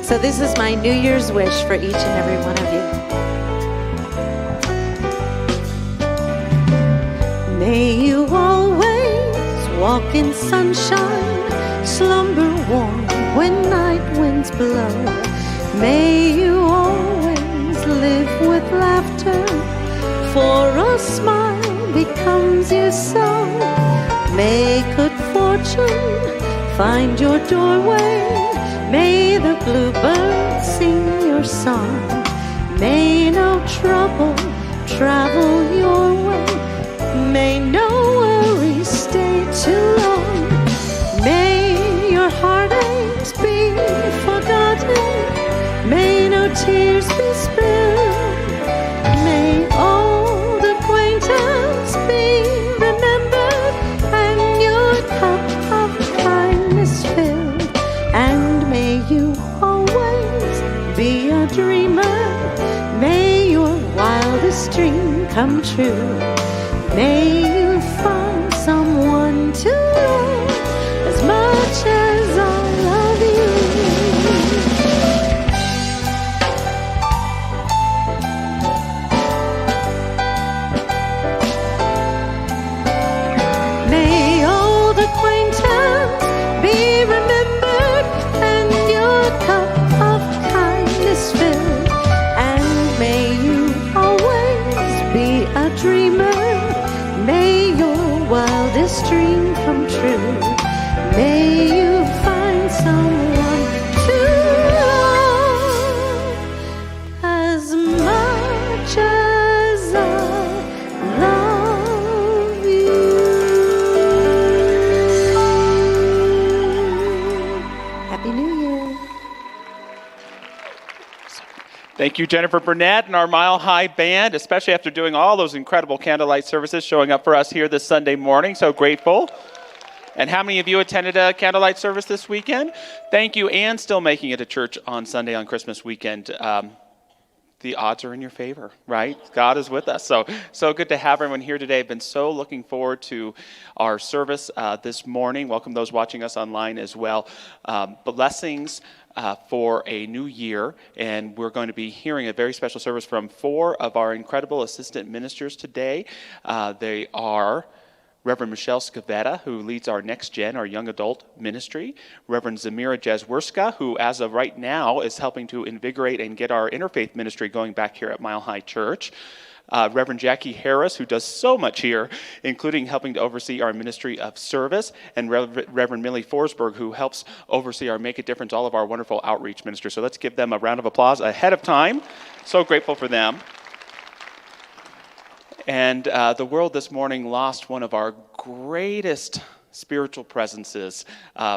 So this is my New Year's wish for each and every one of you. May you always walk in sunshine, slumber warm when night winds blow. May you always live with laughter, for a smile becomes your song. May good fortune find your doorway. May the bluebird sing your song. May no trouble travel your way. May no worries stay too long. May your heartaches be forgotten. May no tears be spilled. May old acquaintance be remembered, and your cup of kindness filled. And may you always be a dreamer. May your wildest dream come true. May you find someone to love as much as I love you. May old acquaintance be remembered, and your cup of kindness filled. And may you always be a dreamer. May your wildest dream come true. May you find someone to love as much as I love you. Happy New Year. Thank you, Jennifer Burnett and our Mile High Band, especially after doing all those incredible candlelight services, showing up for us here this Sunday morning. So grateful. And how many of you attended a candlelight service this weekend? Thank you, and still making it to church on Sunday on Christmas weekend. The odds are in your favor, right? God is with us. So good to have everyone here today. I've been so looking forward to our service this morning. Welcome those watching us online as well. Blessings for a new year, and we're going to be hearing a very special service from 4 of our incredible assistant ministers today. They are Reverend Michelle Scavetta, who leads our Next Gen, our young adult ministry. Reverend Zamira Jazwerska, who as of right now is helping to invigorate and get our interfaith ministry going back here at Mile High Church. Reverend Jackie Harris, who does so much here, including helping to oversee our ministry of service, and Reverend Millie Forsberg, who helps oversee our Make a Difference, all of our wonderful outreach ministry. So let's give them a round of applause ahead of time. So grateful for them. And the world this morning lost one of our greatest spiritual presences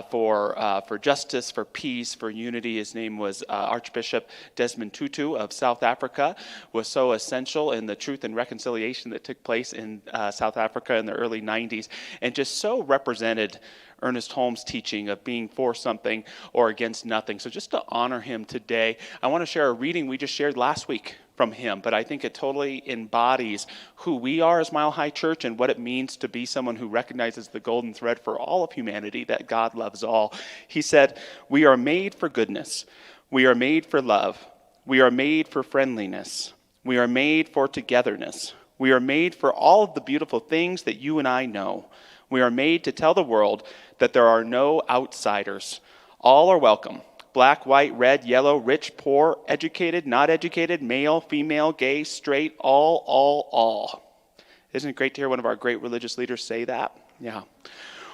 for justice, for peace, for unity. His name was Archbishop Desmond Tutu of South Africa, was so essential in the truth and reconciliation that took place in South Africa in the early 90s, and just so represented Ernest Holmes' teaching of being for something or against nothing. So just to honor him today, I want to share a reading we just shared last week from him, but I think it totally embodies who we are as Mile High Church and what it means to be someone who recognizes the golden thread for all of humanity, that God loves all. He said, "We are made for goodness. We are made for love. We are made for friendliness. We are made for togetherness. We are made for all of the beautiful things that you and I know. We are made to tell the world that there are no outsiders. All are welcome. Black, white, red, yellow, rich, poor, educated, not educated, male, female, gay, straight, all. Isn't it great to hear one of our great religious leaders say that? Yeah.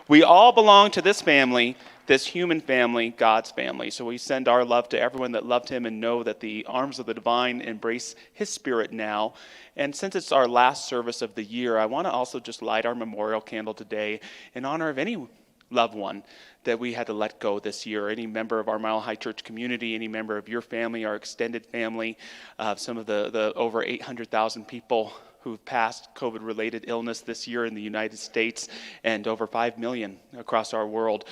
We all belong to this family, this human family, God's family. So we send our love to everyone that loved him and know that the arms of the divine embrace his spirit now. And since it's our last service of the year, I want to also just light our memorial candle today in honor of any loved one that we had to let go this year, any member of our Mile High Church community, any member of your family, our extended family, some of the over 800,000 people who've passed COVID-related illness this year in the United States, and over 5 million across our world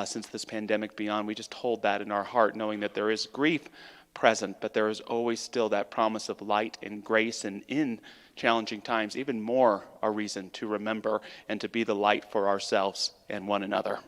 since this pandemic beyond. We just hold that in our heart, knowing that there is grief present, but there is always still that promise of light and grace, and in challenging times, even more a reason to remember and to be the light for ourselves and one another.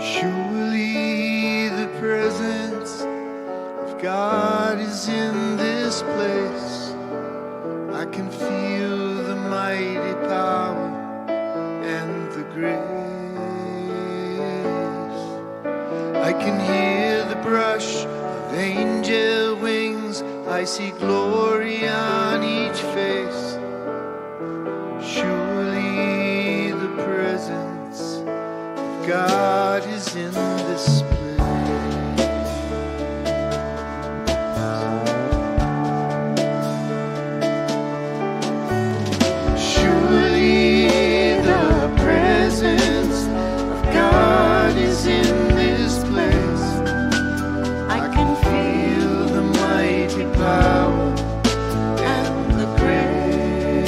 Surely the presence of God is in this place. I can feel the mighty power and the grace. I can hear the brush of angel wings. I see glory on each face. Surely the presence of God is in this place. Surely the presence of God is in this place. I can feel the mighty power and the grace.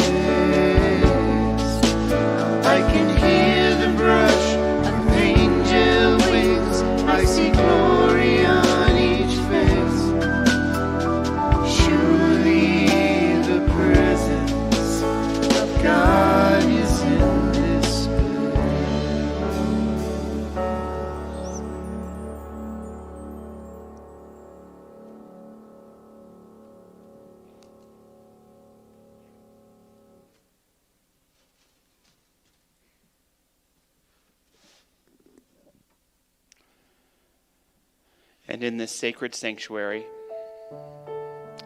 I can hear the brush of angel wings. I see glory on each face. Surely the presence of God is in this place. And in this sacred sanctuary,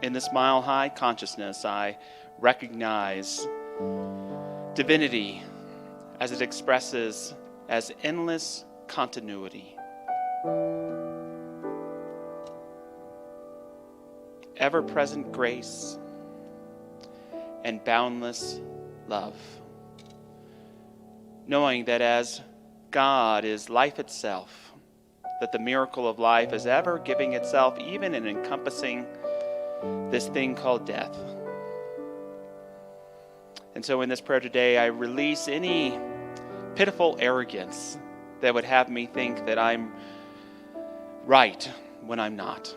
in this mile-high consciousness, I recognize divinity as it expresses as endless continuity, ever-present grace, and boundless love. Knowing that as God is life itself, that the miracle of life is ever giving itself, even in encompassing this thing called death. And so in this prayer today, I release any pitiful arrogance that would have me think that I'm right when I'm not.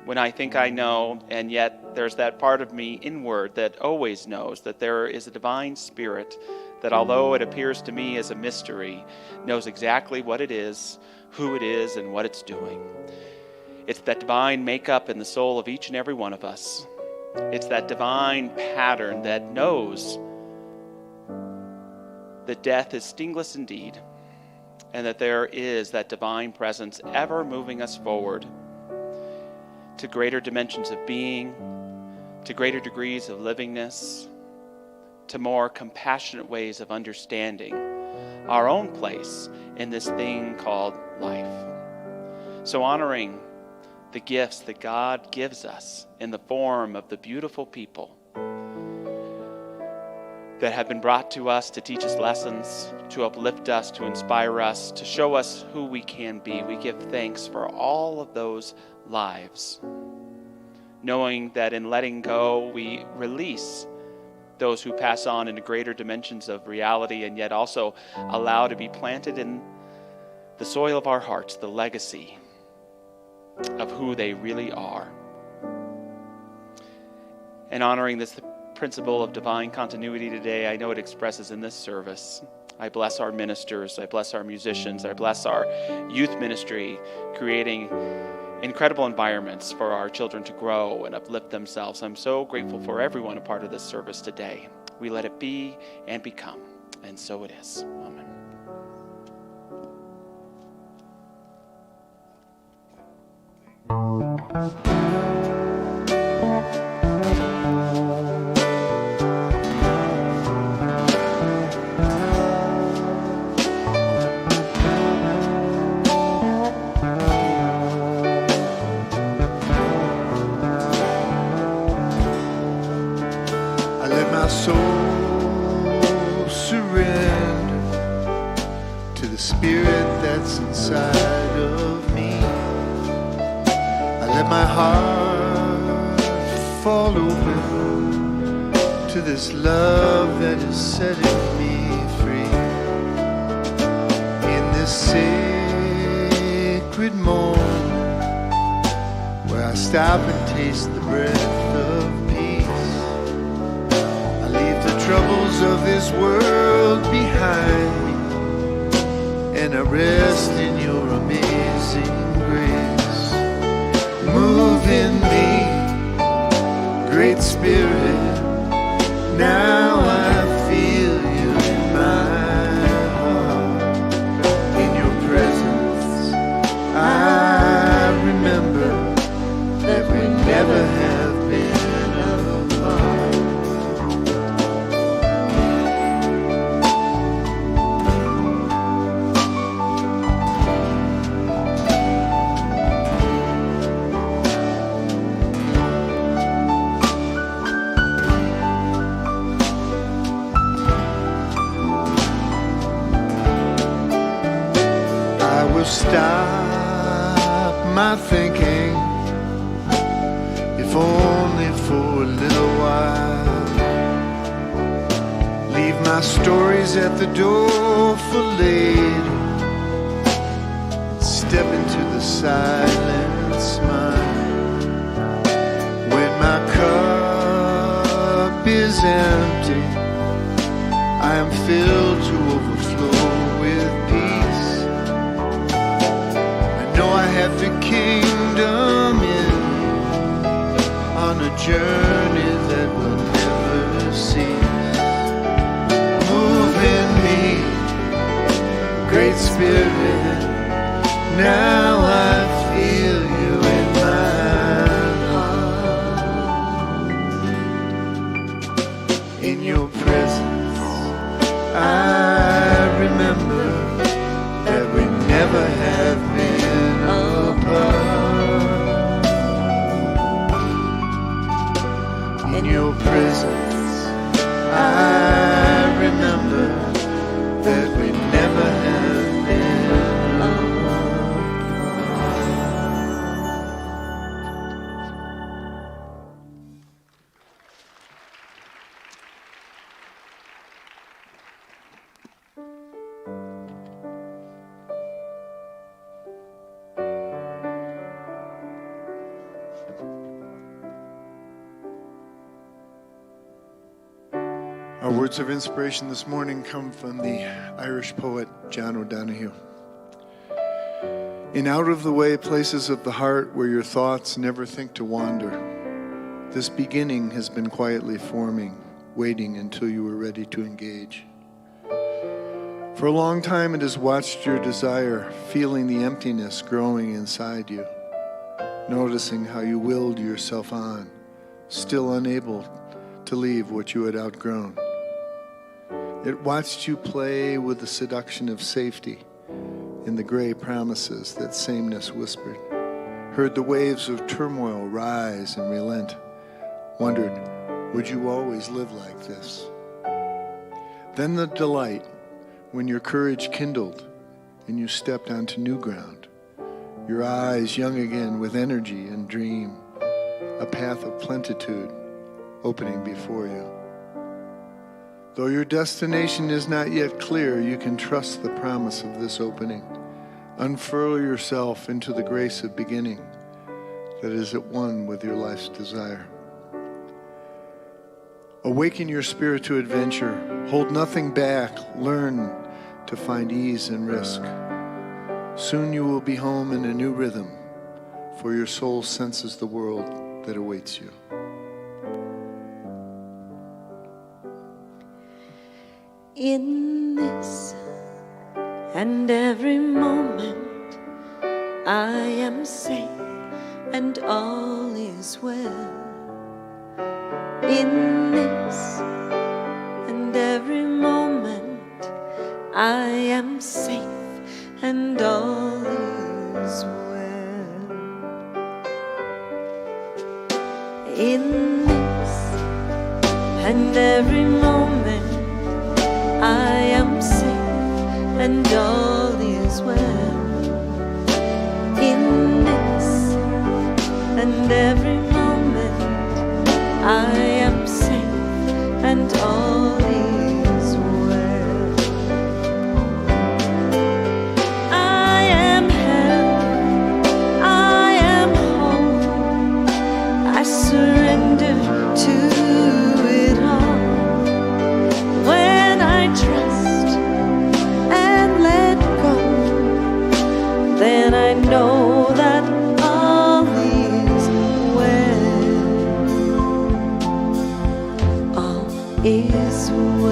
When I think I know, and yet there's that part of me inward that always knows that there is a divine spirit that, although it appears to me as a mystery, knows exactly what it is, who it is, and what it's doing. It's that divine makeup in the soul of each and every one of us. It's that divine pattern that knows that death is stingless indeed, and that there is that divine presence ever moving us forward to greater dimensions of being, to greater degrees of livingness, to more compassionate ways of understanding our own place in this thing called life. So honoring the gifts that God gives us in the form of the beautiful people that have been brought to us to teach us lessons, to uplift us, to inspire us, to show us who we can be. We give thanks for all of those lives, knowing that in letting go, we release those who pass on into greater dimensions of reality, and yet also allow to be planted in the soil of our hearts the legacy of who they really are. And honoring this principle of divine continuity today, I know it expresses in this service. I bless our ministers, I bless our musicians, I bless our youth ministry, creating incredible environments for our children to grow and uplift themselves. I'm so grateful for everyone a part of this service today. We let it be and become, and so it is. Amen. I let my soul surrender to the spirit that's inside of me. I let my heart fall open to this love that is setting me free. In this sacred moment where I stop and taste the breath of peace, I leave the troubles of this world behind me, and I rest in your So stop my thinking, if only for a little while. Leave my stories at the door for later. Step into the silent smile. When my cup is empty, I am filled to overflow with peace. I know I have the kingdom in me, on a journey that will never cease. Move in me, Great Spirit, now I feel you in my heart. In your presence I remember that we never have been apart. In your presence I remember that we never have been apart. Our words of inspiration this morning come from the Irish poet John O'Donoghue. In out-of-the-way places of the heart where your thoughts never think to wander, this beginning has been quietly forming, waiting until you were ready to engage. For a long time it has watched your desire, feeling the emptiness growing inside you, noticing how you willed yourself on, still unable to leave what you had outgrown. It watched you play with the seduction of safety in the gray promises that sameness whispered, heard the waves of turmoil rise and relent, wondered, would you always live like this? Then the delight when your courage kindled and you stepped onto new ground, your eyes young again with energy and dream, a path of plenitude opening before you. Though your destination is not yet clear, you can trust the promise of this opening. Unfurl yourself into the grace of beginning that is at one with your life's desire. Awaken your spirit to adventure. Hold nothing back. Learn to find ease and risk. Soon you will be home in a new rhythm, for your soul senses the world that awaits you. In this and every moment, I am safe and all is well. In this and every moment, I am safe and all is well. In this and every moment, I am safe and all is well. In this and every moment, I am safe and all is well. I am held, I am whole, I surrender to it all. When I trust and let go, then I know that all is well. All is well.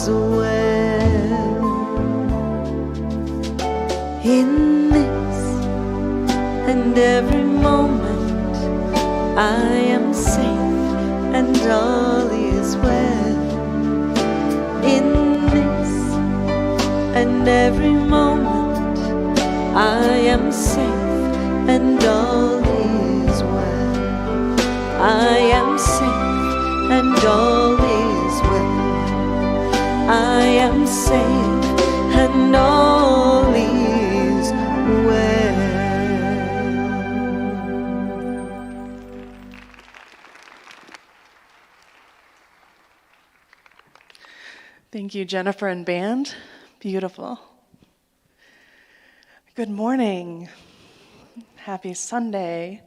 is well. In this and every moment I am safe and all is well. In this and every moment I am safe and all is well. I am safe and all is well. I am safe and all is well. Thank you, Jennifer and band. Beautiful. Good morning. Happy Sunday.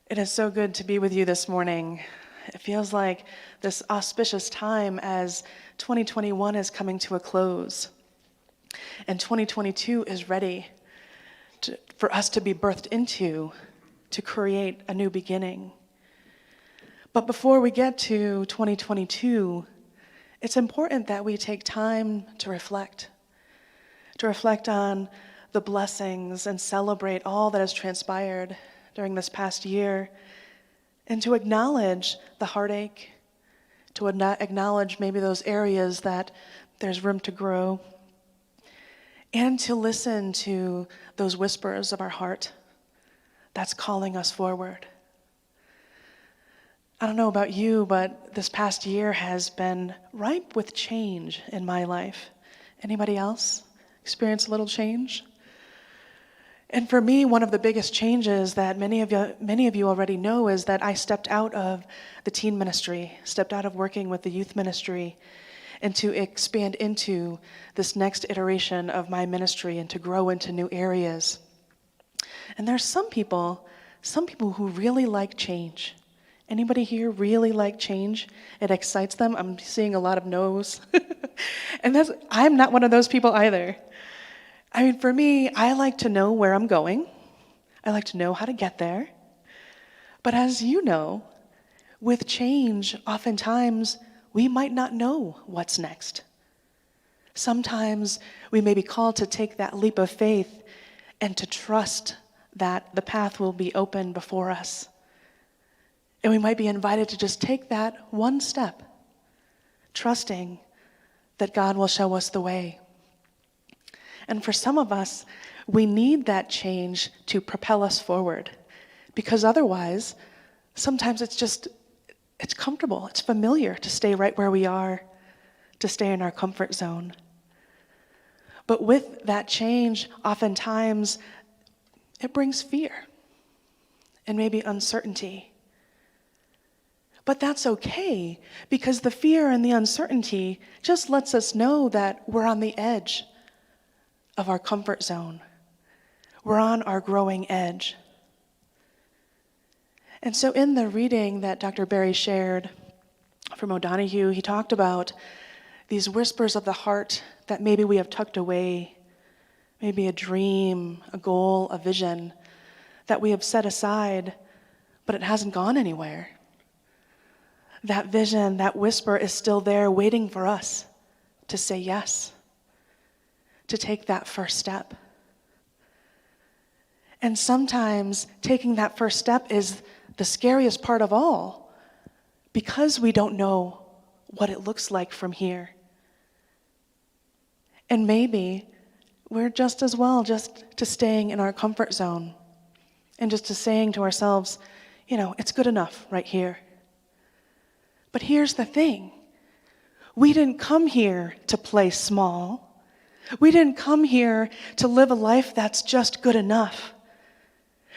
It is so good to be with you this morning. It feels like this auspicious time as 2021 is coming to a close. And 2022 is ready for us to be birthed into, to create a new beginning. But before we get to 2022, it's important that we take time to reflect on the blessings and celebrate all that has transpired during this past year, and to acknowledge the heartache, to acknowledge maybe those areas that there's room to grow, and to listen to those whispers of our heart that's calling us forward. I don't know about you, but this past year has been ripe with change in my life. Anybody else experience a little change? And for me, one of the biggest changes that many of you already know is that I stepped out of the teen ministry, stepped out of working with the youth ministry, and to expand into this next iteration of my ministry and to grow into new areas. And there's some people who really like change. Anybody here really like change? It excites them. I'm seeing a lot of no's. And I'm not one of those people either. I mean, for me, I like to know where I'm going. I like to know how to get there. But as you know, with change, oftentimes we might not know what's next. Sometimes we may be called to take that leap of faith and to trust that the path will be open before us. And we might be invited to just take that one step, trusting that God will show us the way. And for some of us, we need that change to propel us forward, because otherwise, sometimes it's comfortable, it's familiar to stay right where we are, to stay in our comfort zone. But with that change, oftentimes, it brings fear and maybe uncertainty. But that's okay, because the fear and the uncertainty just lets us know that we're on the edge of our comfort zone. We're on our growing edge. And so in the reading that Dr. Barry shared from O'Donohue, he talked about these whispers of the heart that maybe we have tucked away, maybe a dream, a goal, a vision that we have set aside, but it hasn't gone anywhere. That vision, that whisper is still there waiting for us to say yes, to take that first step. And sometimes taking that first step is the scariest part of all, because we don't know what it looks like from here. And maybe we're just as well just to staying in our comfort zone and just to saying to ourselves, it's good enough right here. But here's the thing. We didn't come here to play small. We didn't come here to live a life that's just good enough.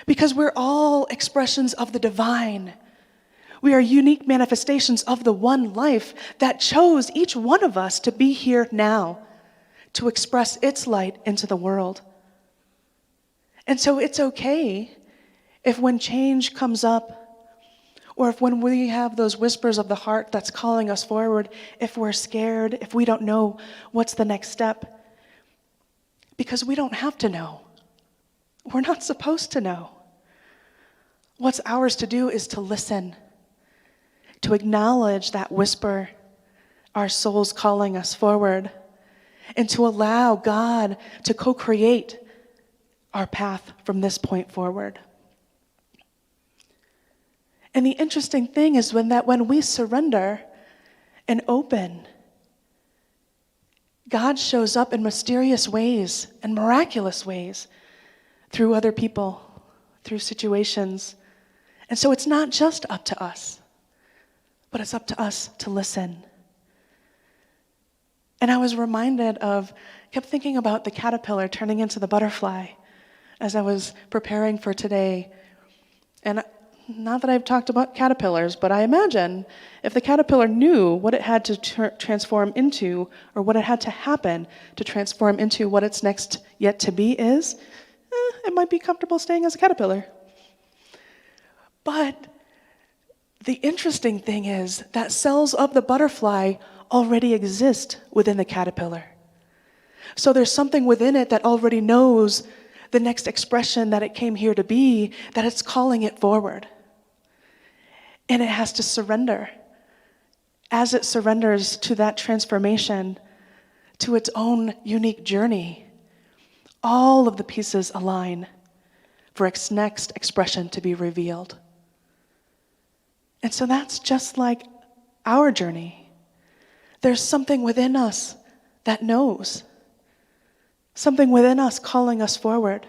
Because we're all expressions of the divine. We are unique manifestations of the one life that chose each one of us to be here now, to express its light into the world. And so it's okay if when change comes up, or if when we have those whispers of the heart that's calling us forward, if we're scared, if we don't know what's the next step, because we don't have to know. We're not supposed to know. What's ours to do is to listen, to acknowledge that whisper our souls calling us forward, and to allow God to co-create our path from this point forward. And the interesting thing is when we surrender and open, God shows up in mysterious ways and miraculous ways through other people, through situations. And so it's not just up to us, but it's up to us to listen. And I was reminded kept thinking about the caterpillar turning into the butterfly as I was preparing for today. And not that I've talked about caterpillars, but I imagine if the caterpillar knew what it had to transform into, or what it had to happen to transform into what its next yet to be is, it might be comfortable staying as a caterpillar. But the interesting thing is that cells of the butterfly already exist within the caterpillar. So there's something within it that already knows the next expression that it came here to be, that it's calling it forward. And it has to surrender. As it surrenders to that transformation, to its own unique journey, all of the pieces align for its next expression to be revealed. And so that's just like our journey. There's something within us that knows, something within us calling us forward.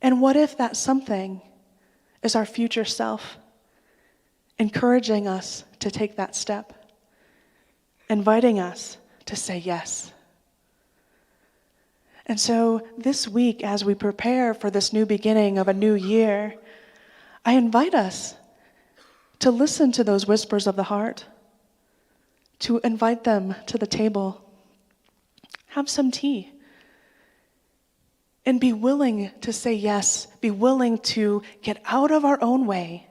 And what if that something is our future self, encouraging us to take that step, inviting us to say yes? And so this week, as we prepare for this new beginning of a new year, I invite us to listen to those whispers of the heart, to invite them to the table, have some tea, and be willing to say yes, be willing to get out of our own way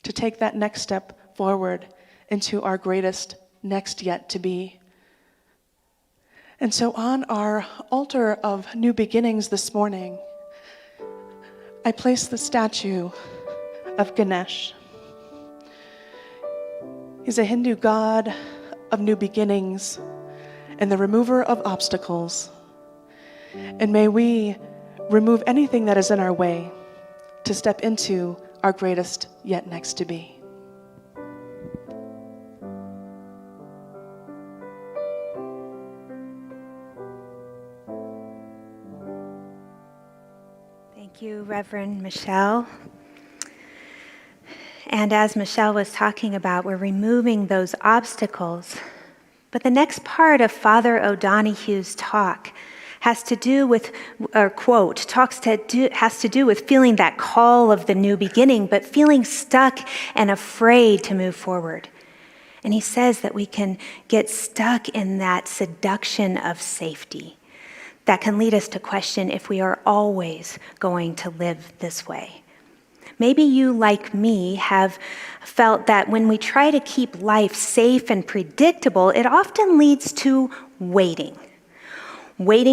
to take that next step forward into our greatest next yet to be. And so on our altar of new beginnings this morning, I place the statue of Ganesh. He's a Hindu god of new beginnings and the remover of obstacles. And may we remove anything that is in our way to step into our greatest yet next to be. Thank you, Reverend Michelle. And as Michelle was talking about, we're removing those obstacles. But the next part of Father O'Donoghue's talk has to do with, or quote, has to do with feeling that call of the new beginning, but feeling stuck and afraid to move forward. And he says that we can get stuck in that seduction of safety that can lead us to question if we are always going to live this way. Maybe you, like me, have felt that when we try to keep life safe and predictable, it often leads to waiting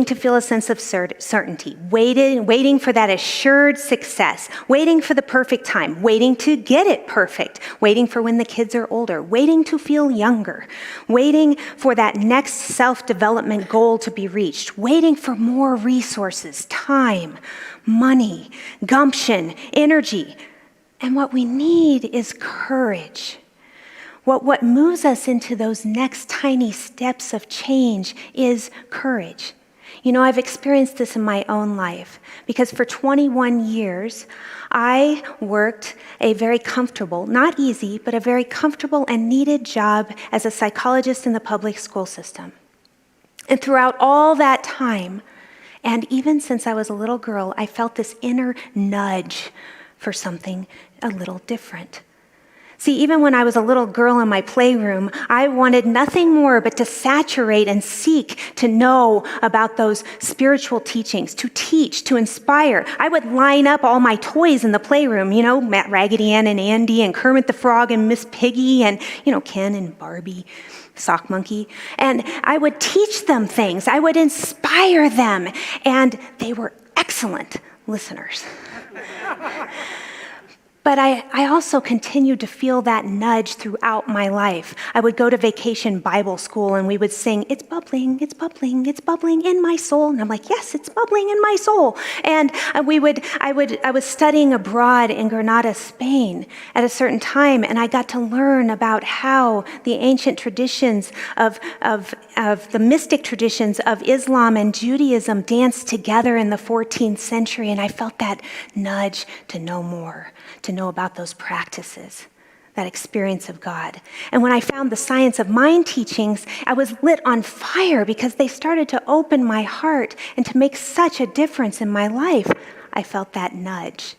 to feel a sense of certainty, waiting for that assured success, waiting for the perfect time, waiting to get it perfect, waiting for when the kids are older, waiting to feel younger, waiting for that next self-development goal to be reached, waiting for more resources, time, money, gumption, energy. And what we need is courage. What moves us into those next tiny steps of change is courage. You know, I've experienced this in my own life because for 21 years, I worked a very comfortable, not easy, but a very comfortable and needed job as a psychologist in the public school system. And throughout all that time, and even since I was a little girl, I felt this inner nudge for something a little different. See, even when I was a little girl in my playroom, I wanted nothing more but to saturate and seek to know about those spiritual teachings, to teach, to inspire. I would line up all my toys in the playroom, you know, Raggedy Ann and Andy and Kermit the Frog and Miss Piggy and, you know, Ken and Barbie, Sock Monkey. And I would teach them things. I would inspire them. And they were excellent listeners. But I also continued to feel that nudge throughout my life. I would go to vacation Bible school and we would sing, it's bubbling, it's bubbling, it's bubbling in my soul. And I'm like, yes, it's bubbling in my soul. And I was studying abroad in Granada, Spain at a certain time, and I got to learn about how the ancient traditions of the mystic traditions of Islam and Judaism danced together in the 14th century. And I felt that nudge to know more, to know about those practices, that experience of God. And when I found the science of mind teachings, I was lit on fire because they started to open my heart and to make such a difference in my life. I felt that nudge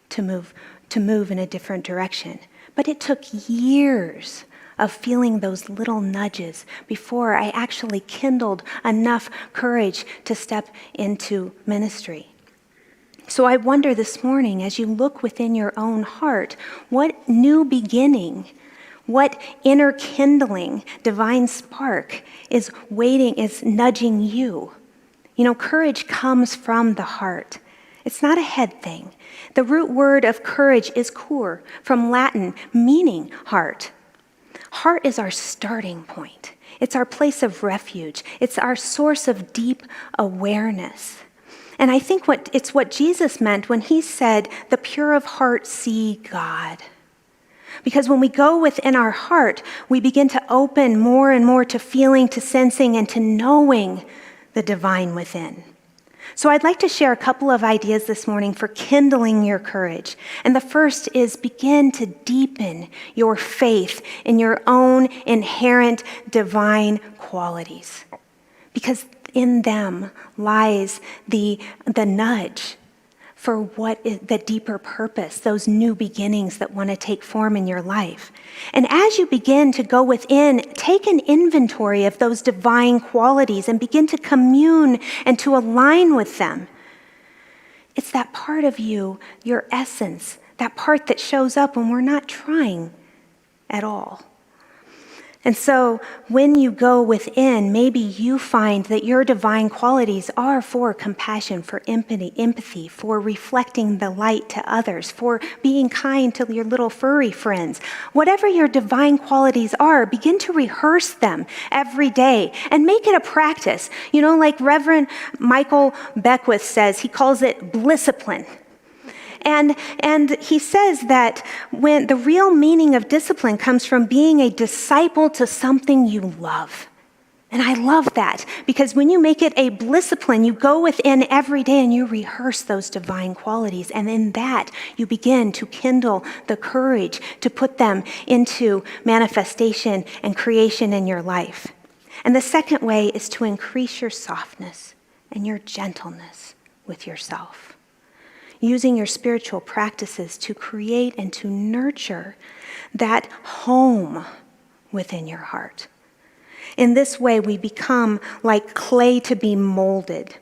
to move in a different direction. But it took years of feeling those little nudges before I actually kindled enough courage to step into ministry. So I wonder this morning, as you look within your own heart, what new beginning, what inner kindling, divine spark is nudging you? You know, courage comes from the heart. It's not a head thing. The root word of courage is cor, from Latin, meaning heart. Heart is our starting point. It's our place of refuge. It's our source of deep awareness. And I think it's what Jesus meant when he said, the pure of heart see God. Because when we go within our heart, we begin to open more and more to feeling, to sensing, and to knowing the divine within. So I'd like to share a couple of ideas this morning for kindling your courage. And the first is begin to deepen your faith in your own inherent divine qualities. Because in them lies the nudge for what is the deeper purpose, those new beginnings that want to take form in your life. And as you begin to go within, take an inventory of those divine qualities and begin to commune and to align with them. It's that part of you, your essence, that part that shows up when we're not trying at all. And so when you go within, maybe you find that your divine qualities are for compassion, for empathy, for reflecting the light to others, for being kind to your little furry friends. Whatever your divine qualities are, begin to rehearse them every day and make it a practice. You know, like Reverend Michael Beckwith says, he calls it blisscipline. And he says that when the real meaning of discipline comes from being a disciple to something you love. And I love that, because when you make it a blisscipline, you go within every day and you rehearse those divine qualities. And in that, you begin to kindle the courage to put them into manifestation and creation in your life. And the second way is to increase your softness and your gentleness with yourself, using your spiritual practices to create and to nurture that home within your heart. In this way, we become like clay to be molded.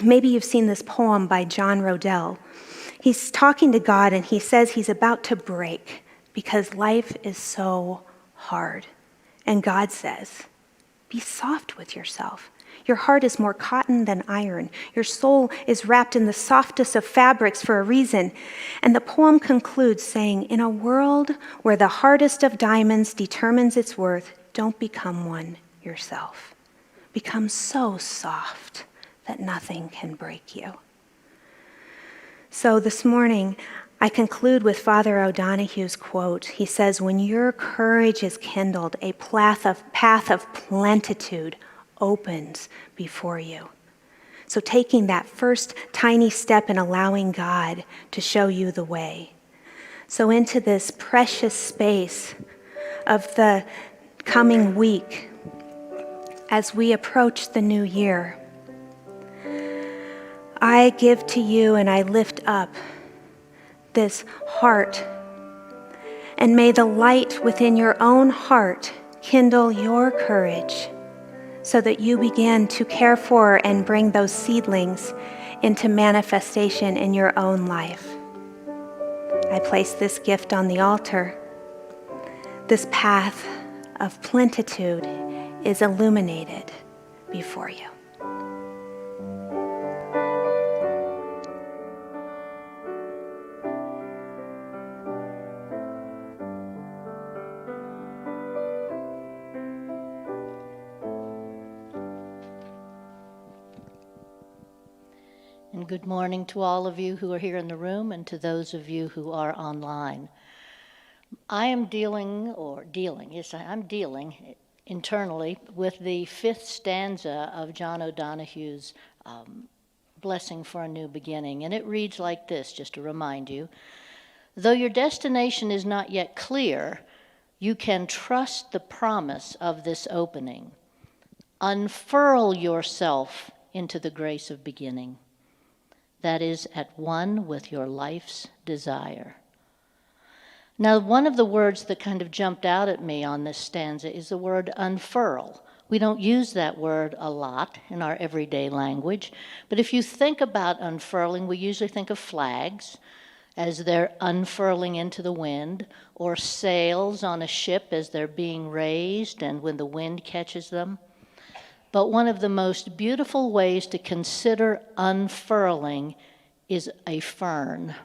Maybe you've seen this poem by John Rodell. He's talking to God and he says he's about to break because life is so hard. And God says, be soft with yourself. Your heart is more cotton than iron. Your soul is wrapped in the softest of fabrics for a reason. And the poem concludes saying, in a world where the hardest of diamonds determines its worth, don't become one yourself. Become so soft that nothing can break you. So this morning, I conclude with Father O'Donohue's quote. He says, when your courage is kindled, a path of plenitude opens before you. So taking that first tiny step and allowing God to show you the way. So into this precious space of the coming week, as we approach the new year, I give to you and I lift up this heart. And may the light within your own heart kindle your courage, so that you begin to care for and bring those seedlings into manifestation in your own life. I place this gift on the altar. This path of plenitude is illuminated before you. good morning to all of you who are here in the room and to those of you who are online. I am dealing internally with the fifth stanza of John O'Donohue's Blessing for a New Beginning. And it reads like this, just to remind you. Though your destination is not yet clear, you can trust the promise of this opening. Unfurl yourself into the grace of beginning that is at one with your life's desire. Now, one of the words that kind of jumped out at me on this stanza is the word unfurl. We don't use that word a lot in our everyday language, but if you think about unfurling, we usually think of flags as they're unfurling into the wind, or sails on a ship as they're being raised and when the wind catches them. But one of the most beautiful ways to consider unfurling is a fern.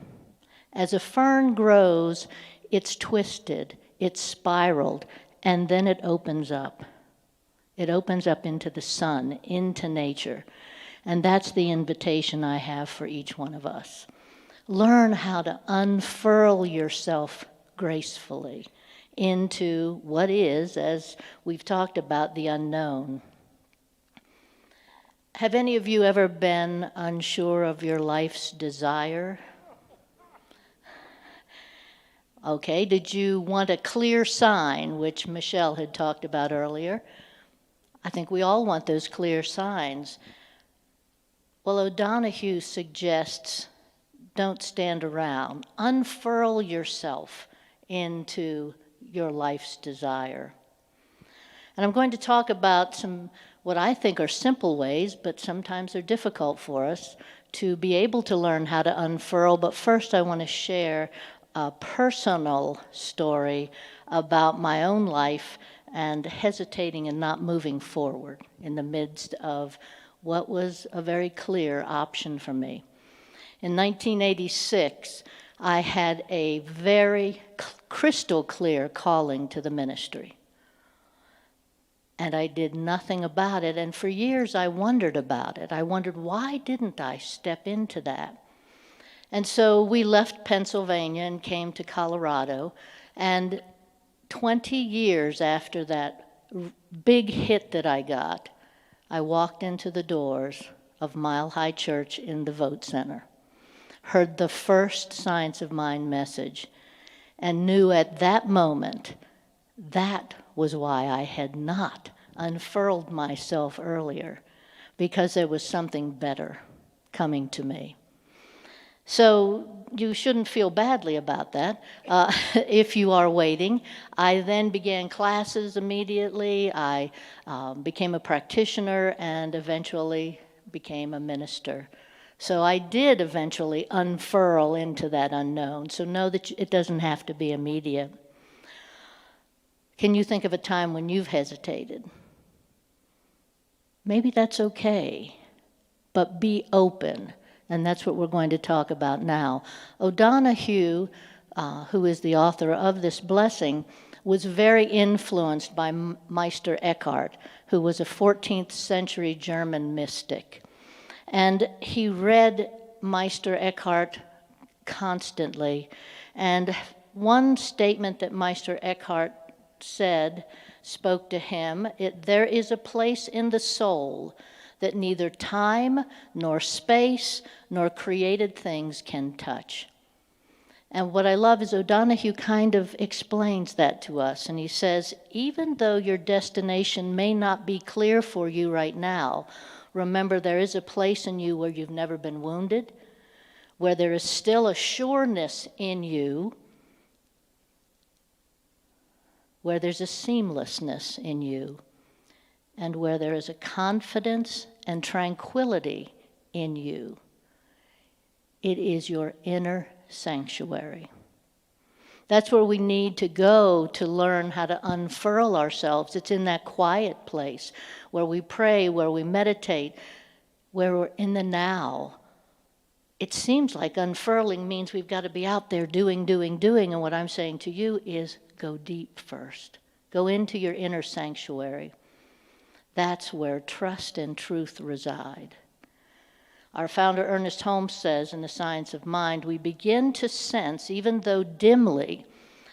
As a fern grows, it's twisted, it's spiraled, and then it opens up. It opens up into the sun, into nature. And that's the invitation I have for each one of us. Learn how to unfurl yourself gracefully into what is, as we've talked about, the unknown. Have any of you ever been unsure of your life's desire? Okay, did you want a clear sign, which Michelle had talked about earlier? I think we all want those clear signs. Well, O'Donohue suggests don't stand around. Unfurl yourself into your life's desire. And I'm going to talk about some what I think are simple ways, but sometimes they're difficult for us to be able to learn how to unfurl. But first I want to share a personal story about my own life and hesitating and not moving forward in the midst of what was a very clear option for me. In 1986, I had a very crystal clear calling to the ministry. And I did nothing about it. And for years, I wondered about it. I wondered, why didn't I step into that? And so we left Pennsylvania and came to Colorado. And 20 years after that big hit that I got, I walked into the doors of Mile High Church in the Vote Center, heard the first Science of Mind message, and knew at that moment that was why I had not unfurled myself earlier, because there was something better coming to me. So you shouldn't feel badly about that if you are waiting. I then began classes immediately. I became a practitioner and eventually became a minister. So I did eventually unfurl into that unknown. So know that it doesn't have to be immediate. Can you think of a time when you've hesitated? Maybe that's okay, but be open. And that's what we're going to talk about now. O'Donohue, who is the author of this blessing, was very influenced by Meister Eckhart, who was a 14th century German mystic. And he read Meister Eckhart constantly. And one statement that Meister Eckhart said spoke to him. There is a place in the soul that neither time, nor space, nor created things can touch. And what I love is O'Donohue kind of explains that to us. And he says, even though your destination may not be clear for you right now, remember there is a place in you where you've never been wounded, where there is still a sureness in you, where there's a seamlessness in you, and where there is a confidence and tranquility in you. It is your inner sanctuary. That's where we need to go to learn how to unfurl ourselves. It's in that quiet place where we pray, where we meditate, where we're in the now. It seems like unfurling means we've got to be out there doing. And what I'm saying to you is go deep first. Go into your inner sanctuary. That's where trust and truth reside. Our founder Ernest Holmes says in The Science of Mind, we begin to sense, even though dimly,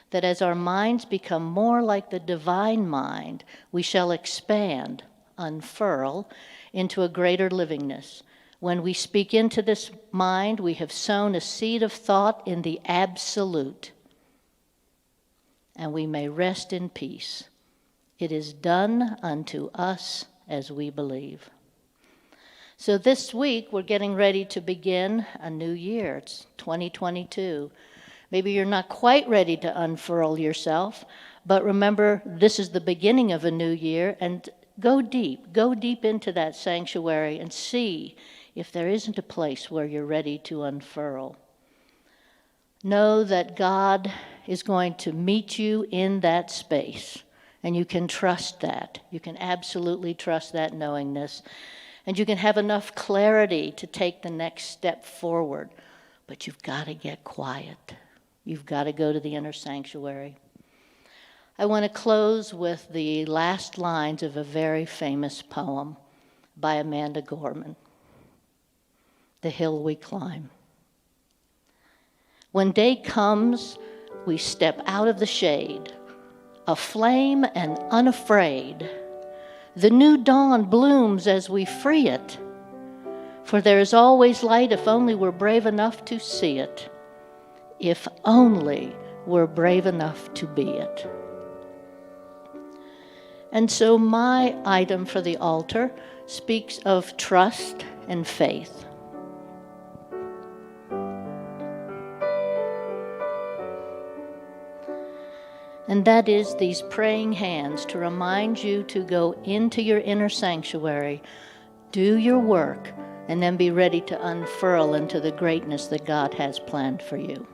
that as our minds become more like the divine mind, we shall expand, unfurl, into a greater livingness. When we speak into this mind, we have sown a seed of thought in the absolute, and we may rest in peace. It is done unto us as we believe. So this week, we're getting ready to begin a new year. It's 2022. Maybe you're not quite ready to unfurl yourself, but remember, this is the beginning of a new year, and go deep into that sanctuary and see if there isn't a place where you're ready to unfurl. Know that God is going to meet you in that space, and you can trust that. You can absolutely trust that knowingness, and you can have enough clarity to take the next step forward, but you've got to get quiet. You've got to go to the inner sanctuary. I want to close with the last lines of a very famous poem by Amanda Gorman, The Hill We Climb. When day comes, we step out of the shade, aflame and unafraid. The new dawn blooms as we free it, for there is always light if only we're brave enough to see it. If only we're brave enough to be it. And so my item for the altar speaks of trust and faith. And that is these praying hands to remind you to go into your inner sanctuary, do your work, and then be ready to unfurl into the greatness that God has planned for you.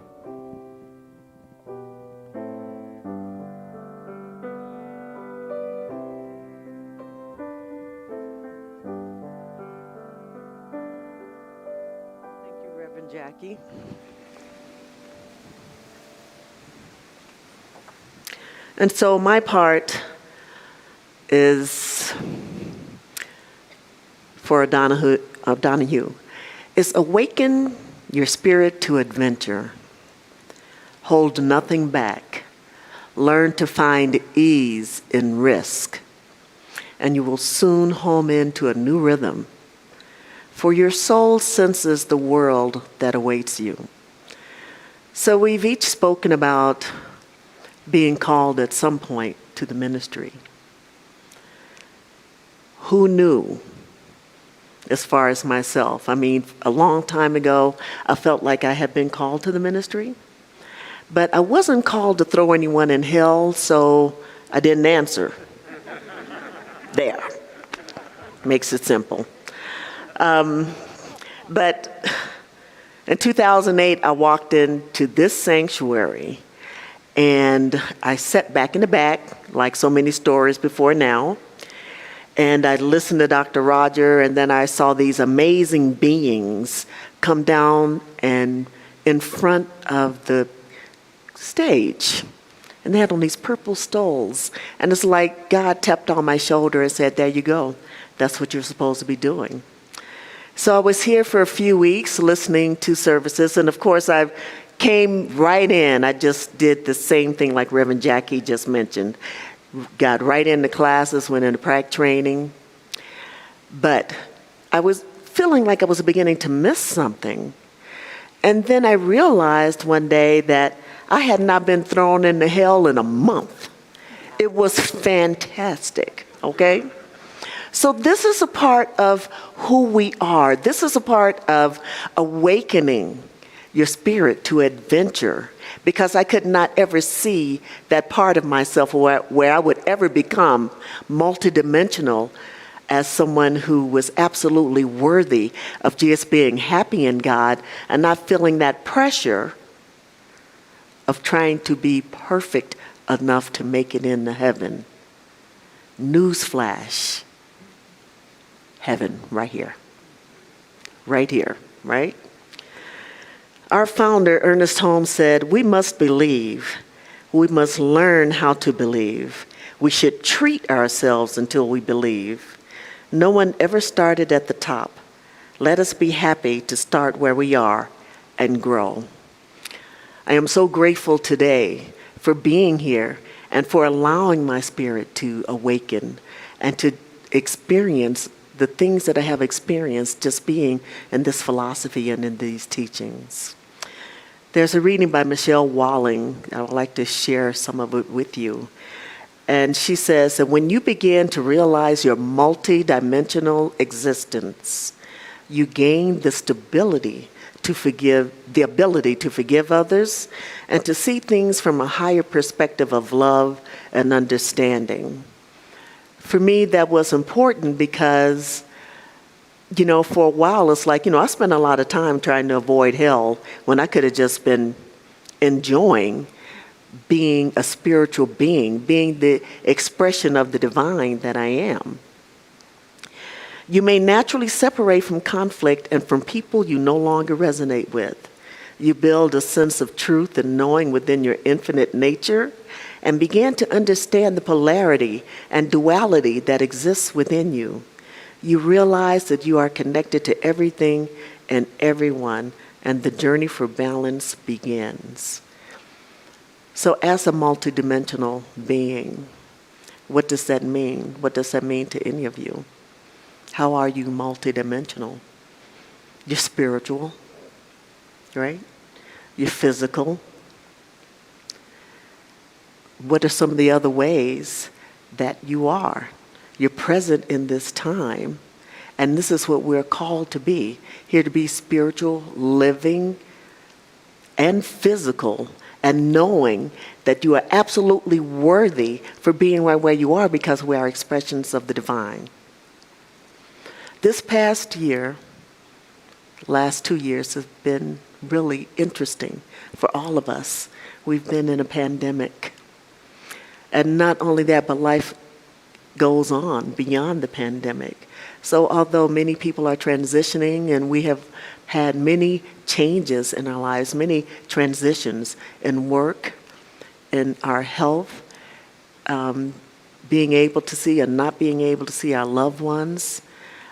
Jackie. And so my part is for Donahue is awaken your spirit to adventure. Hold nothing back. Learn to find ease in risk, and you will soon home into a new rhythm. For your soul senses the world that awaits you. So we've each spoken about being called at some point to the ministry. Who knew? As far as myself, I mean, a long time ago, I felt like I had been called to the ministry, but I wasn't called to throw anyone in hell, so I didn't answer. There. Makes it simple. But in 2008, I walked into this sanctuary, and I sat back in the back, like so many stories before now, and I listened to Dr. Roger, and then I saw these amazing beings come down and in front of the stage. And they had on these purple stoles. And it's like God tapped on my shoulder and said, there you go. That's what you're supposed to be doing. So I was here for a few weeks listening to services. And of course, I came right in. I just did the same thing like Reverend Jackie just mentioned. Got right into classes, went into prac training. But I was feeling like I was beginning to miss something. And then I realized one day that I had not been thrown into hell in a month. It was fantastic, okay? So this is a part of who we are. This is a part of awakening your spirit to adventure, because I could not ever see that part of myself where I would ever become multidimensional as someone who was absolutely worthy of just being happy in God and not feeling that pressure of trying to be perfect enough to make it into heaven. Newsflash. Heaven, right here. Right here, right? Our founder, Ernest Holmes, said, we must believe. We must learn how to believe. We should treat ourselves until we believe. No one ever started at the top. Let us be happy to start where we are and grow. I am so grateful today for being here and for allowing my spirit to awaken and to experience the things that I have experienced just being in this philosophy and in these teachings. There's a reading by Michelle Walling. I would like to share some of it with you. And she says that when you begin to realize your multi-dimensional existence, you gain the ability to forgive others and to see things from a higher perspective of love and understanding. For me, that was important because, for a while, it's like, I spent a lot of time trying to avoid hell when I could have just been enjoying being a spiritual being the expression of the divine that I am. You may naturally separate from conflict and from people you no longer resonate with. You build a sense of truth and knowing within your infinite nature and begin to understand the polarity and duality that exists within you. You realize that you are connected to everything and everyone, and the journey for balance begins. So as a multidimensional being, what does that mean? What does that mean to any of you? How are you multidimensional? You're spiritual, right? You're physical. What are some of the other ways that you are? You're present in this time, and this is what we're called to be, here to be spiritual, living, and physical, and knowing that you are absolutely worthy for being right where you are because we are expressions of the divine. This past year, last 2 years, have been really interesting for all of us. We've been in a pandemic. And not only that, but life goes on beyond the pandemic. So although many people are transitioning and we have had many changes in our lives, many transitions in work, in our health, being able to see and not being able to see our loved ones,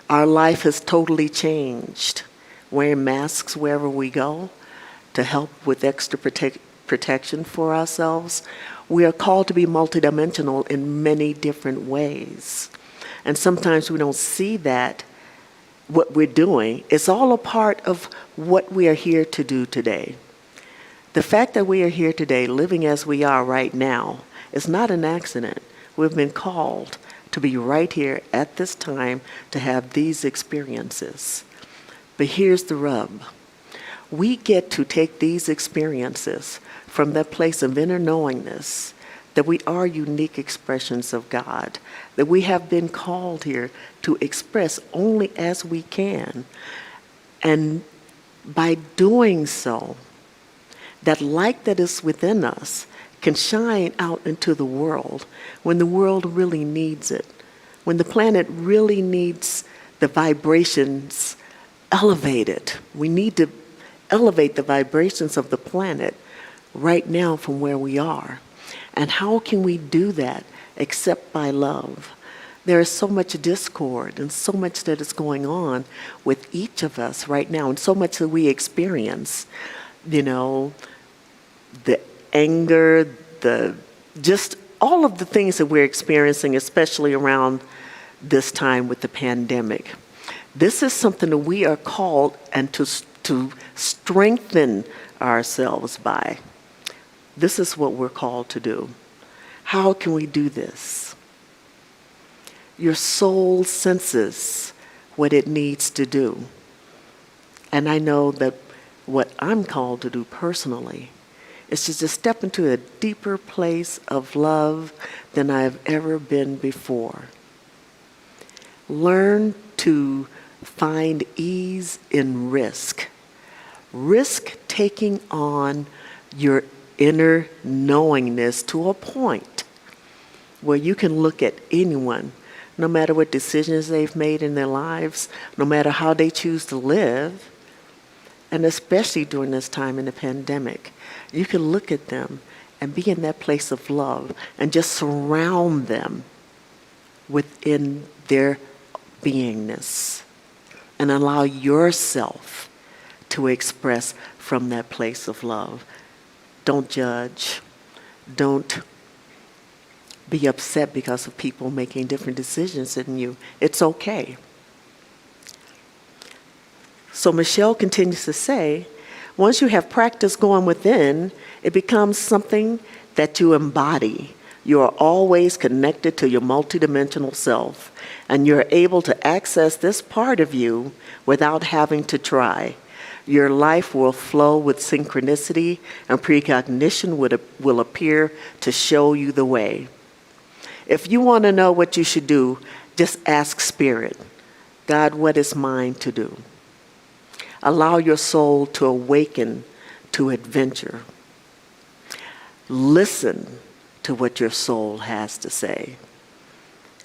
our life has totally changed. Wearing masks wherever we go to help with extra protection for ourselves. We are called to be multidimensional in many different ways. And sometimes we don't see that, what we're doing. It's all a part of what we are here to do today. The fact that we are here today, living as we are right now, is not an accident. We've been called to be right here at this time to have these experiences. But here's the rub. We get to take these experiences from that place of inner knowingness that we are unique expressions of God, that we have been called here to express only as we can. And by doing so, that light that is within us can shine out into the world when the world really needs it, when the planet really needs the vibrations elevated. We need to elevate the vibrations of the planet right now from where we are. And how can we do that except by love? There is so much discord and so much that is going on with each of us right now, and so much that we experience, the anger, just all of the things that we're experiencing, especially around this time with the pandemic. This is something that we are called and to strengthen ourselves by. This is what we're called to do. How can we do this? Your soul senses what it needs to do. And I know that what I'm called to do personally is to just step into a deeper place of love than I've ever been before. Learn to find ease in risk. Risk taking on your inner knowingness to a point where you can look at anyone, no matter what decisions they've made in their lives, no matter how they choose to live, and especially during this time in the pandemic, you can look at them and be in that place of love and just surround them within their beingness. and allow yourself to express from that place of love. Don't judge. Don't be upset because of people making different decisions than you. It's okay. So Michelle continues to say, once you have practice going within, it becomes something that you embody. You are always connected to your multidimensional self, and you're able to access this part of you without having to try. Your life will flow with synchronicity, and precognition will appear to show you the way. If you want to know what you should do, just ask Spirit, God, what is mine to do? Allow your soul to awaken to adventure. Listen to what your soul has to say,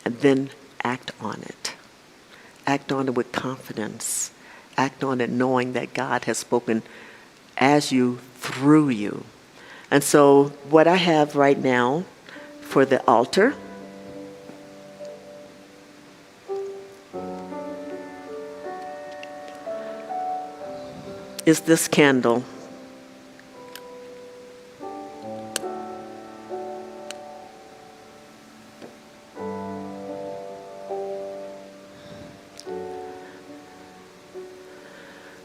and then act on it. Act on it with confidence. Act on it knowing that God has spoken as you, through you. And so what I have right now for the altar is this candle.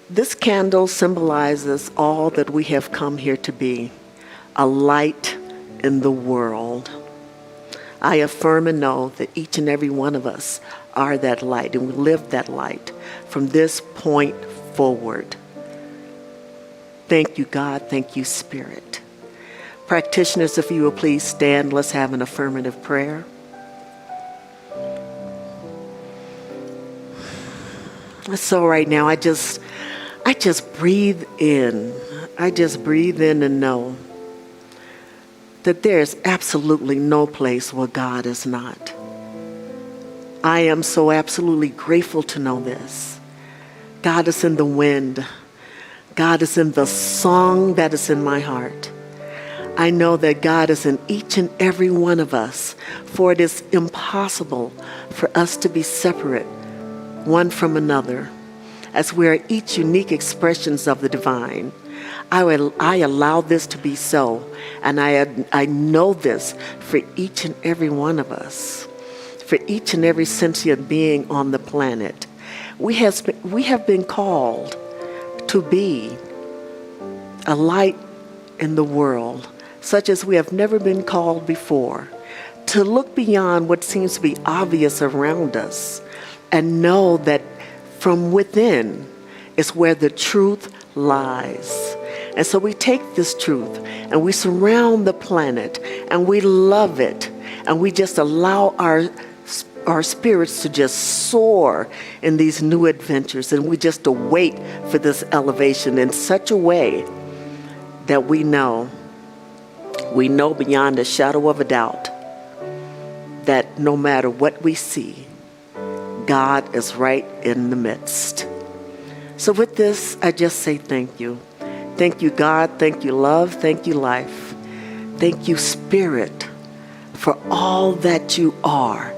This candle symbolizes all that we have come here to be, a light in the world. I affirm and know that each and every one of us are that light, and we live that light from this point forward. Thank you, God. Thank you, Spirit. Practitioners, if you will please stand, let's have an affirmative prayer. So right now, I just breathe in. I just breathe in and know that there is absolutely no place where God is not. I am so absolutely grateful to know this. God is in the wind. God is in the song that is in my heart. I know that God is in each and every one of us, for it is impossible for us to be separate one from another, as we are each unique expressions of the divine. I allow this to be so, and I know this for each and every one of us, for each and every sentient being on the planet. We have been called to be a light in the world, such as we have never been called before, to look beyond what seems to be obvious around us and know that from within is where the truth lies. And so we take this truth and we surround the planet and we love it, and we just allow our spirits to just soar in these new adventures, and we just await for this elevation in such a way that we know beyond a shadow of a doubt that no matter what we see, God is right in the midst. So with this, I just say thank you. Thank you, God. Thank you, love. Thank you, life. Thank you, Spirit, for all that you are.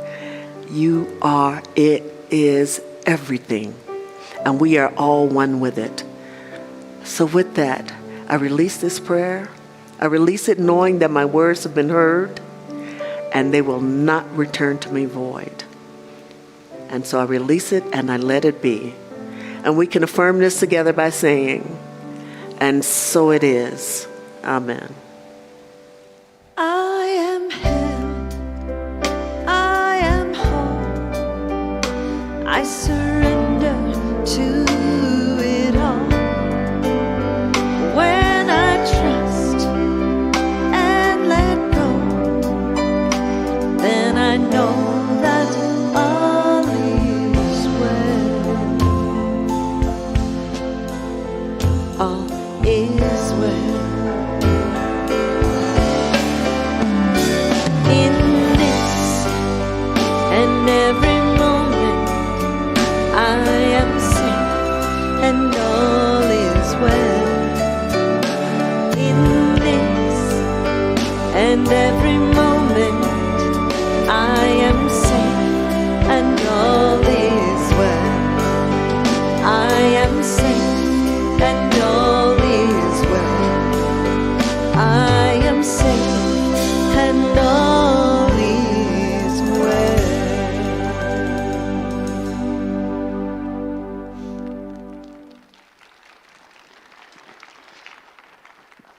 You are, it is everything, and we are all one with it. So with that, I release this prayer. I release it knowing that my words have been heard and they will not return to me void. And so I release it and I let it be. And we can affirm this together by saying, and so it is. Amen. I am held, I am whole, I surrender to it all. When I trust and let go, then I know that all is well. All is well. In this and every moment, I am safe and all is well. In this and every moment, I am safe and all is well.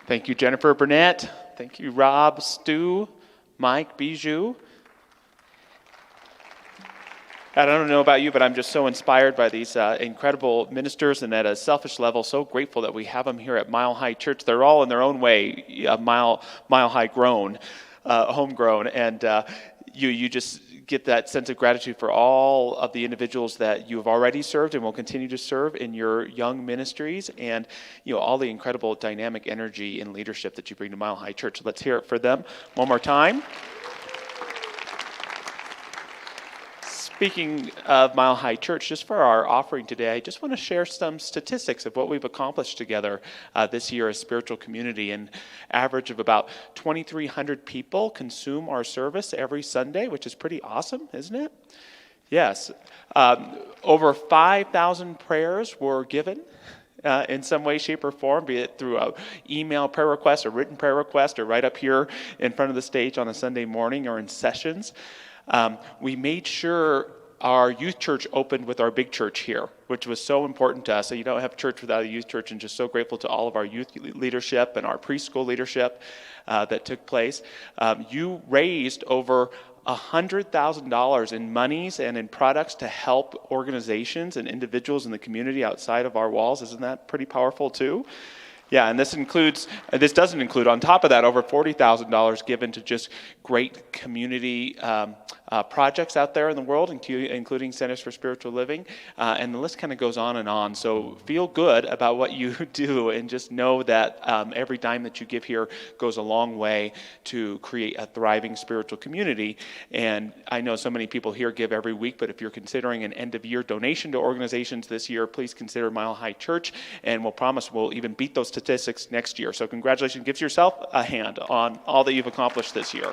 Thank you, Jennifer Burnett. Thank you, Rob, Stu, Mike, Bijou. I don't know about you, but I'm just so inspired by these incredible ministers, and at a selfish level, so grateful that we have them here at Mile High Church. They're all in their own way, mile high grown, homegrown, and you just get that sense of gratitude for all of the individuals that you have already served and will continue to serve in your young ministries, and all the incredible dynamic energy and leadership that you bring to Mile High Church. So let's hear it for them one more time. Speaking of Mile High Church, just for our offering today, I just want to share some statistics of what we've accomplished together this year as spiritual community. An average of about 2,300 people consume our service every Sunday, which is pretty awesome, isn't it? Yes. Over 5,000 prayers were given in some way, shape, or form, be it through an email prayer request, a written prayer request, or right up here in front of the stage on a Sunday morning or in sessions. We made sure our youth church opened with our big church here, which was so important to us. So you don't have church without a youth church, and just so grateful to all of our youth leadership and our preschool leadership that took place. You raised over $100,000 in monies and in products to help organizations and individuals in the community outside of our walls. Isn't that pretty powerful too? Yeah, and this doesn't include on top of that over $40,000 given to just great community projects out there in the world, including Centers for Spiritual Living, and the list kind of goes on and on. So feel good about what you do, and just know that every dime that you give here goes a long way to create a thriving spiritual community. And I know so many people here give every week, but if you're considering an end-of-year donation to organizations this year, please consider Mile High Church, and we'll promise we'll even beat those statistics next year. So congratulations. Give yourself a hand on all that you've accomplished this year.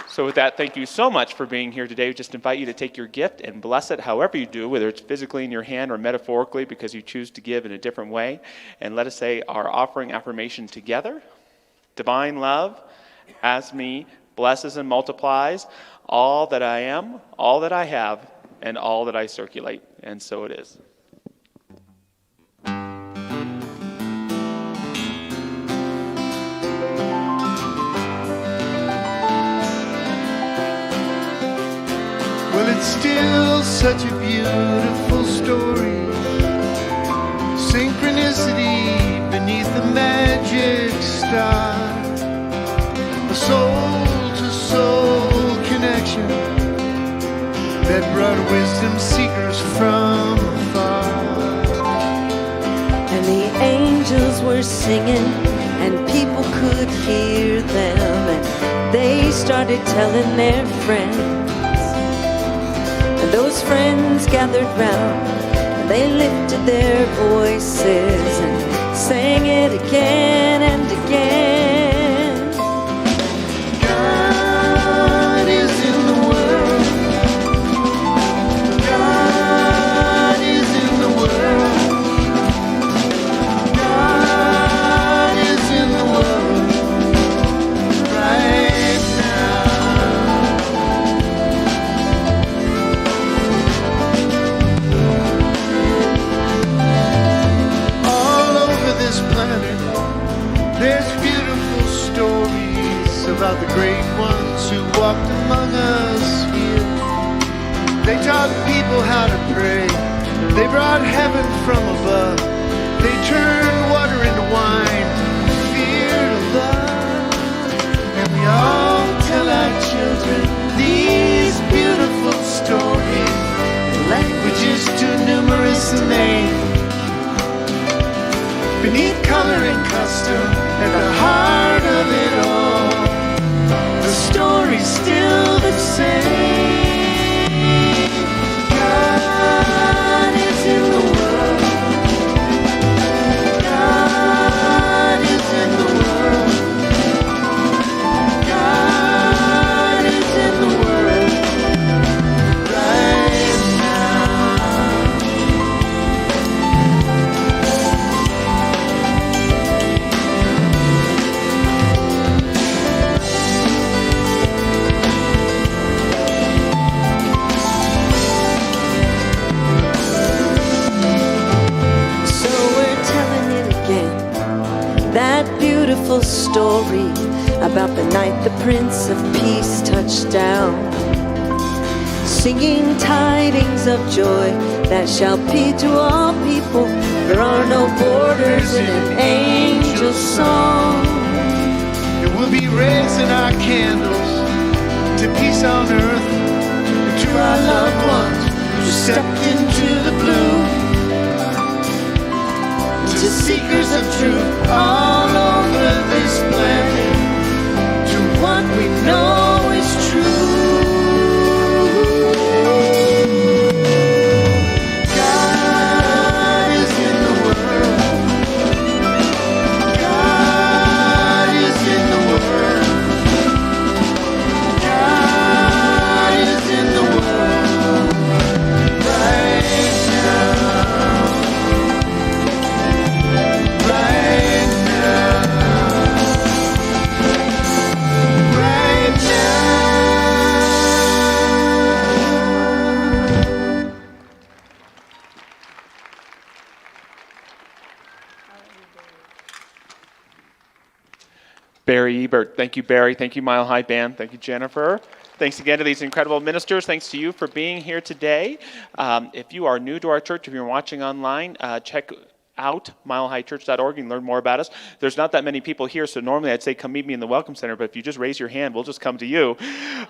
So with that, thank you so much for being here today. We just invite you to take your gift and bless it however you do, whether it's physically in your hand or metaphorically because you choose to give in a different way. And let us say our offering affirmation together. Divine love, as me, blesses and multiplies all that I am, all that I have, and all that I circulate. And so it is. Well, it's still such a beautiful story. Synchronicity beneath the magic star. A soul-to-soul connection that brought wisdom seekers from afar. And the angels were singing, and people could hear them, and they started telling their friends. And those friends gathered round, and they lifted their voices and sang it again and again. God is in the world. God is in the world. God is in the world right now. All over this planet, there's beautiful stories about the great ones who walked among us here. They taught people how to pray. They brought heaven from above. They turned water into wine, fear to love. And we all tell our children these beautiful stories. Languages too numerous to name. Beneath color and custom, at the heart of it all, the story's still the same. God is in the world. God story about the night the Prince of Peace touched down, singing tidings of joy that shall be to all people. There are no borders in an angel's song. And we'll be raising our candles to peace on earth and to our loved ones who stepped into the blue, to seekers of truth all over this planet, to what we know is true. God is in the world. God is in the world. God is in the world right now. Right now. Right now. Barry Ebert. Thank you, Barry. Thank you, Mile High Band. Thank you, Jennifer. Thanks again to these incredible ministers. Thanks to you for being here today. If you are new to our church, if you're watching online, check out milehighchurch.org and learn more about us. There's not that many people here, so normally I'd say come meet me in the Welcome Center, but if you just raise your hand, we'll just come to you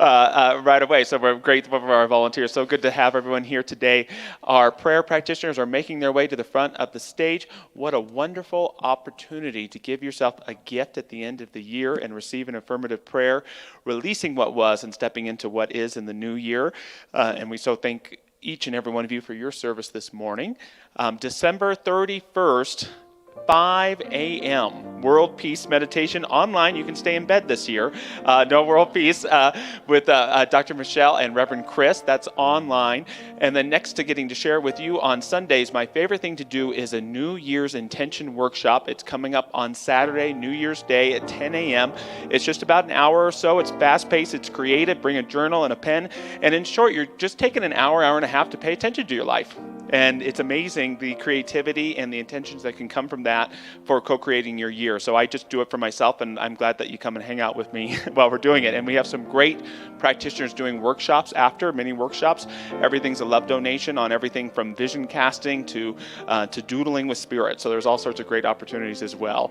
right away. So we're grateful for our volunteers. So good to have everyone here today. Our prayer practitioners are making their way to the front of the stage. What a wonderful opportunity to give yourself a gift at the end of the year and receive an affirmative prayer, releasing what was and stepping into what is in the new year. And we so thank each and every one of you for your service this morning. December 31st, 5 a.m. World Peace Meditation online. You can stay in bed this year. No World Peace with Dr. Michelle and Reverend Chris. That's online. And then next to getting to share with you on Sundays, my favorite thing to do is a New Year's Intention Workshop. It's coming up on Saturday, New Year's Day at 10 a.m. It's just about an hour or so. It's fast-paced. It's creative. Bring a journal and a pen. And in short, you're just taking an hour, hour and a half to pay attention to your life. And it's amazing the creativity and the intentions that can come from that for co-creating your year. So I just do it for myself, and I'm glad that you come and hang out with me while we're doing it. And we have some great practitioners doing workshops after, many workshops. Everything's a love donation on everything from vision casting to doodling with spirit. So there's all sorts of great opportunities as well.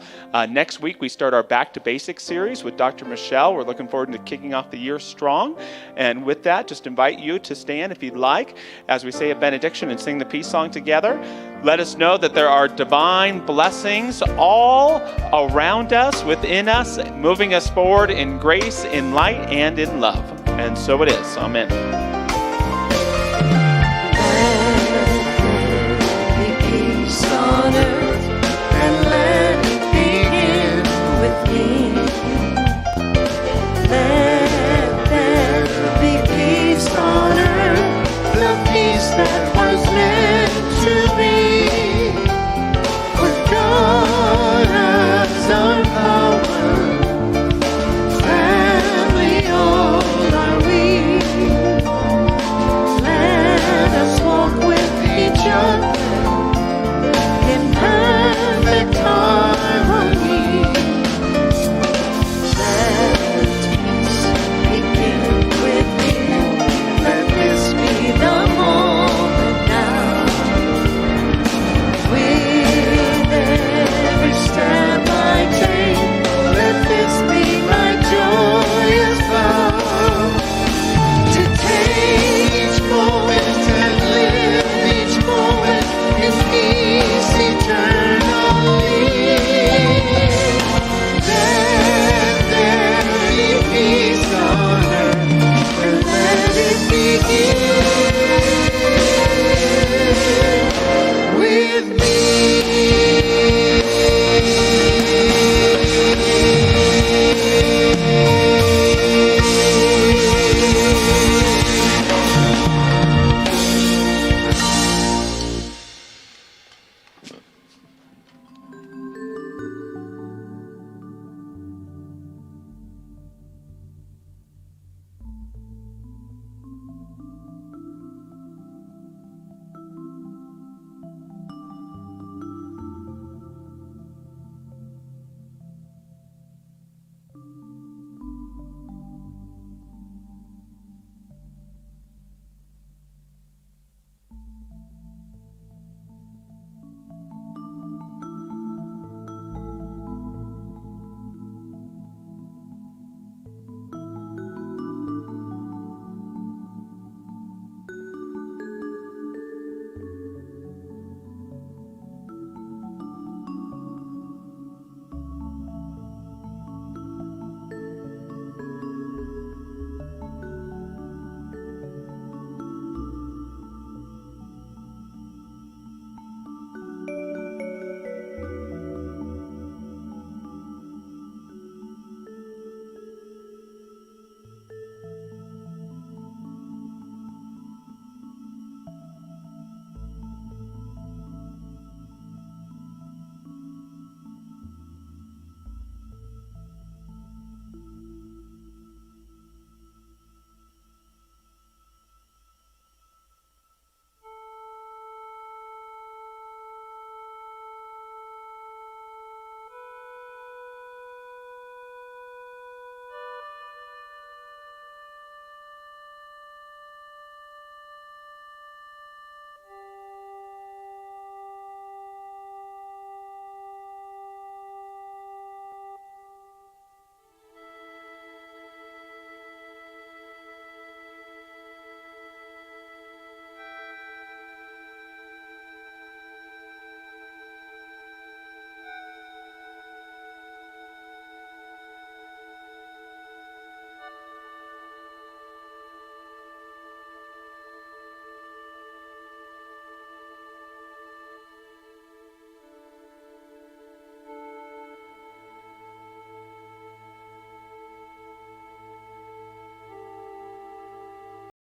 Next week, we start our Back to Basics series with Dr. Michelle. We're looking forward to kicking off the year strong. And with that, just invite you to stand if you'd like as we say a benediction and sing the peace song together. Let us know that there are divine blessings all around us, within us, moving us forward in grace, in light, and in love. And so it is. Amen.